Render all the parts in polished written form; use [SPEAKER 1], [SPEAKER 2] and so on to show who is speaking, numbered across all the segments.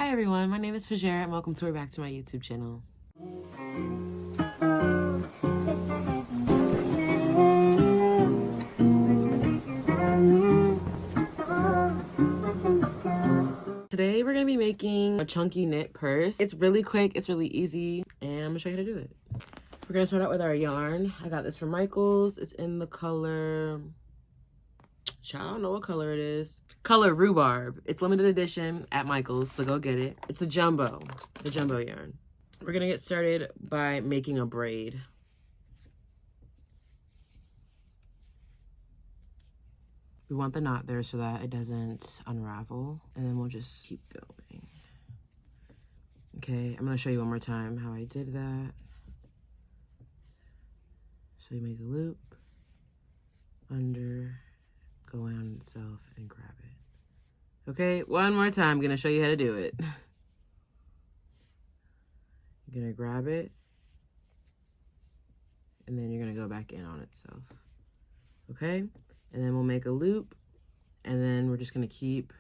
[SPEAKER 1] Hi everyone, my name is Fuh-Jeh-Ruh and welcome back to my YouTube channel. Today we're gonna be making a chunky knit purse. It's really quick, it's really easy, and I'm gonna show you how to do it. We're gonna start out with our yarn. I got this from Michaels. It's in the color, I don't know what color it is. Color Rhubarb. It's limited edition at Michaels, so go get it. It's the jumbo yarn. We're gonna get started by making a braid. We want the knot there so that it doesn't unravel, and then we'll just keep going. Okay, I'm gonna show you one more time how I did that. So you make a loop, under, go on itself, and grab it. Okay, one more time, I'm gonna show you how to do it. You're gonna grab it, and then you're gonna go back in on itself. Okay, and then we'll make a loop, and then we're just gonna keep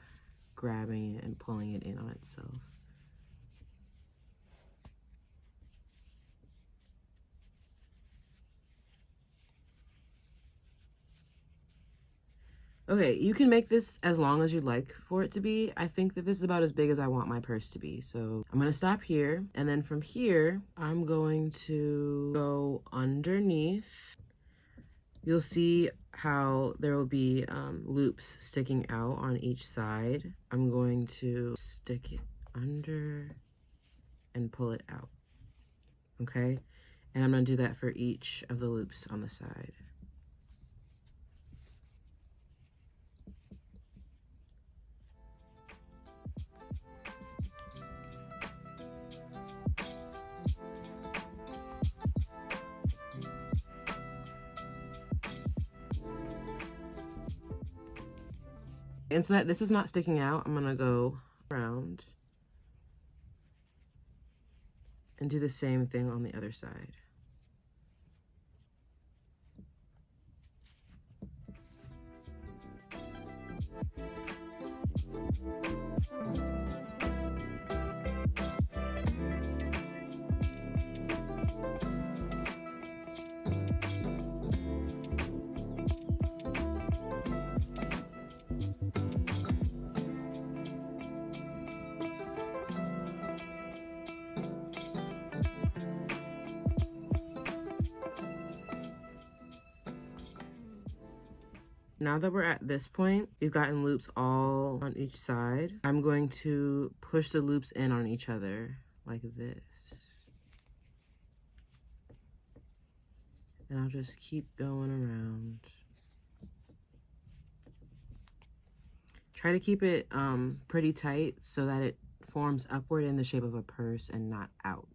[SPEAKER 1] grabbing it and pulling it in on itself. Okay, you can make this as long as you'd like for it to be. I think that this is about as big as I want my purse to be. So I'm gonna stop here, and then from here, I'm going to go underneath. You'll see how there will be loops sticking out on each side. I'm going to stick it under and pull it out, okay? And I'm gonna do that for each of the loops on the side. And so that this is not sticking out, I'm gonna go around and do the same thing on the other side. Now that we're at this point, we've gotten loops all on each side. I'm going to push the loops in on each other like this. And I'll just keep going around. Try to keep it pretty tight so that it forms upward in the shape of a purse and not out.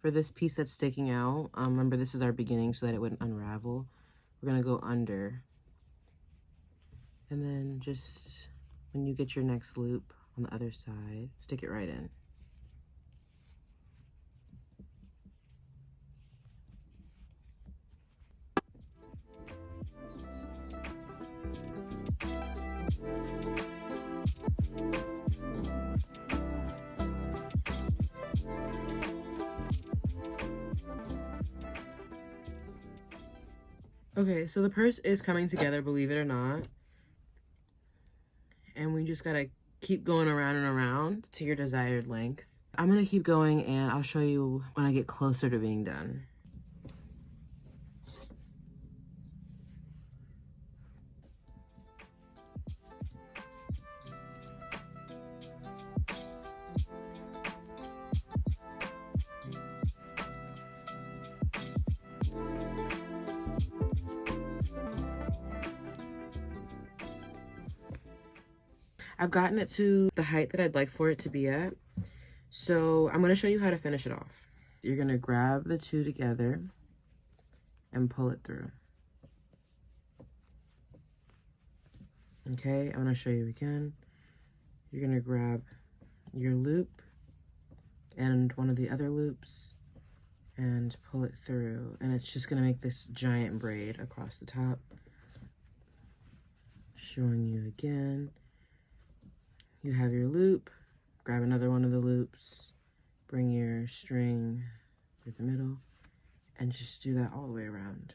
[SPEAKER 1] For this piece that's sticking out, remember this is our beginning so that it wouldn't unravel. We're gonna go under. And then just when you get your next loop on the other side, stick it right in. Okay, so the purse is coming together, believe it or not. And we just gotta keep going around and around to your desired length. I'm gonna keep going and I'll show you when I get closer to being done. I've gotten it to the height that I'd like for it to be at. So I'm gonna show you how to finish it off. You're gonna grab the two together and pull it through. Okay, I'm gonna show you again. You're gonna grab your loop and one of the other loops and pull it through. And it's just gonna make this giant braid across the top. Showing you again. You have your loop, grab another one of the loops, bring your string to the middle, and just do that all the way around.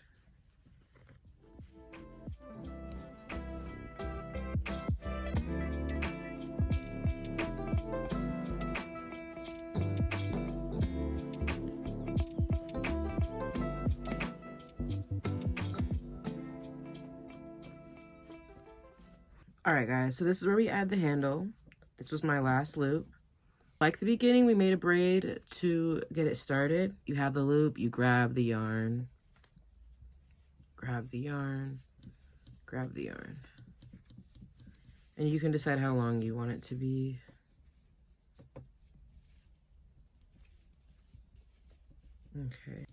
[SPEAKER 1] All right, guys, so this is where we add the handle. This was my last loop. Like the beginning, we made a braid to get it started. You have the loop, you grab the yarn, grab the yarn, grab the yarn. And you can decide how long you want it to be. Okay.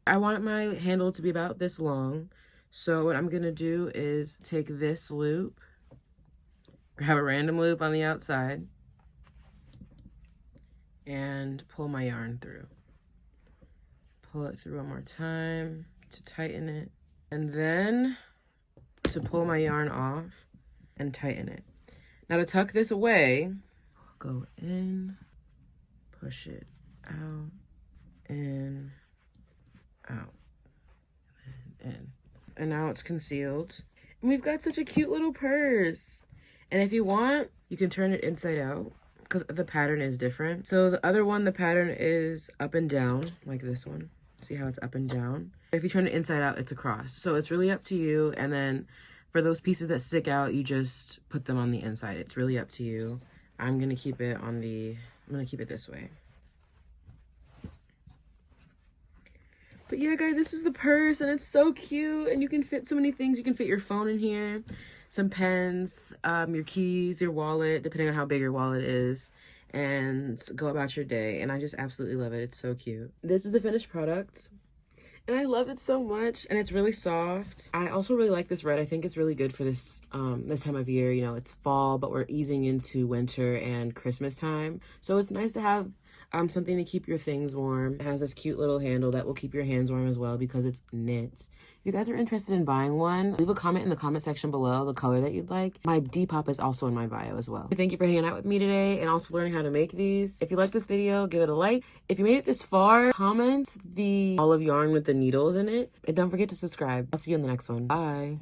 [SPEAKER 1] I want my handle to be about this long. So what I'm gonna do is take this loop, grab a random loop on the outside, and pull my yarn through. Pull it through one more time to tighten it. And then to pull my yarn off and tighten it. Now to tuck this away, go in, push it out, in, out, and in. And now it's concealed. And we've got such a cute little purse. And if you want, you can turn it inside out because the pattern is different. So the other one, the pattern is up and down, like this one. See how it's up and down? If you turn it inside out, it's across. So it's really up to you. And then for those pieces that stick out, you just put them on the inside. It's really up to you. I'm gonna keep it this way. But yeah, guys, this is the purse, and it's so cute, and you can fit so many things. You can fit your phone in here, some pens, your keys, your wallet, depending on how big your wallet is, and go about your day. And I just absolutely love it. It's so cute. This is the finished product, and I love it so much, and it's really soft. I also really like this red. I think it's really good for this this time of year. You know, it's fall, but we're easing into winter and Christmas time, so it's nice to have something to keep your things warm. It has this cute little handle that will keep your hands warm as well because it's knit. If you guys are interested in buying one, leave a comment in the comment section below the color that you'd like. My Depop is also in my bio as well. Thank you for hanging out with me today and also learning how to make these. If you like this video, give it a like. If you made it this far, comment the olive yarn with the needles in it. And don't forget to subscribe. I'll see you in the next one. Bye.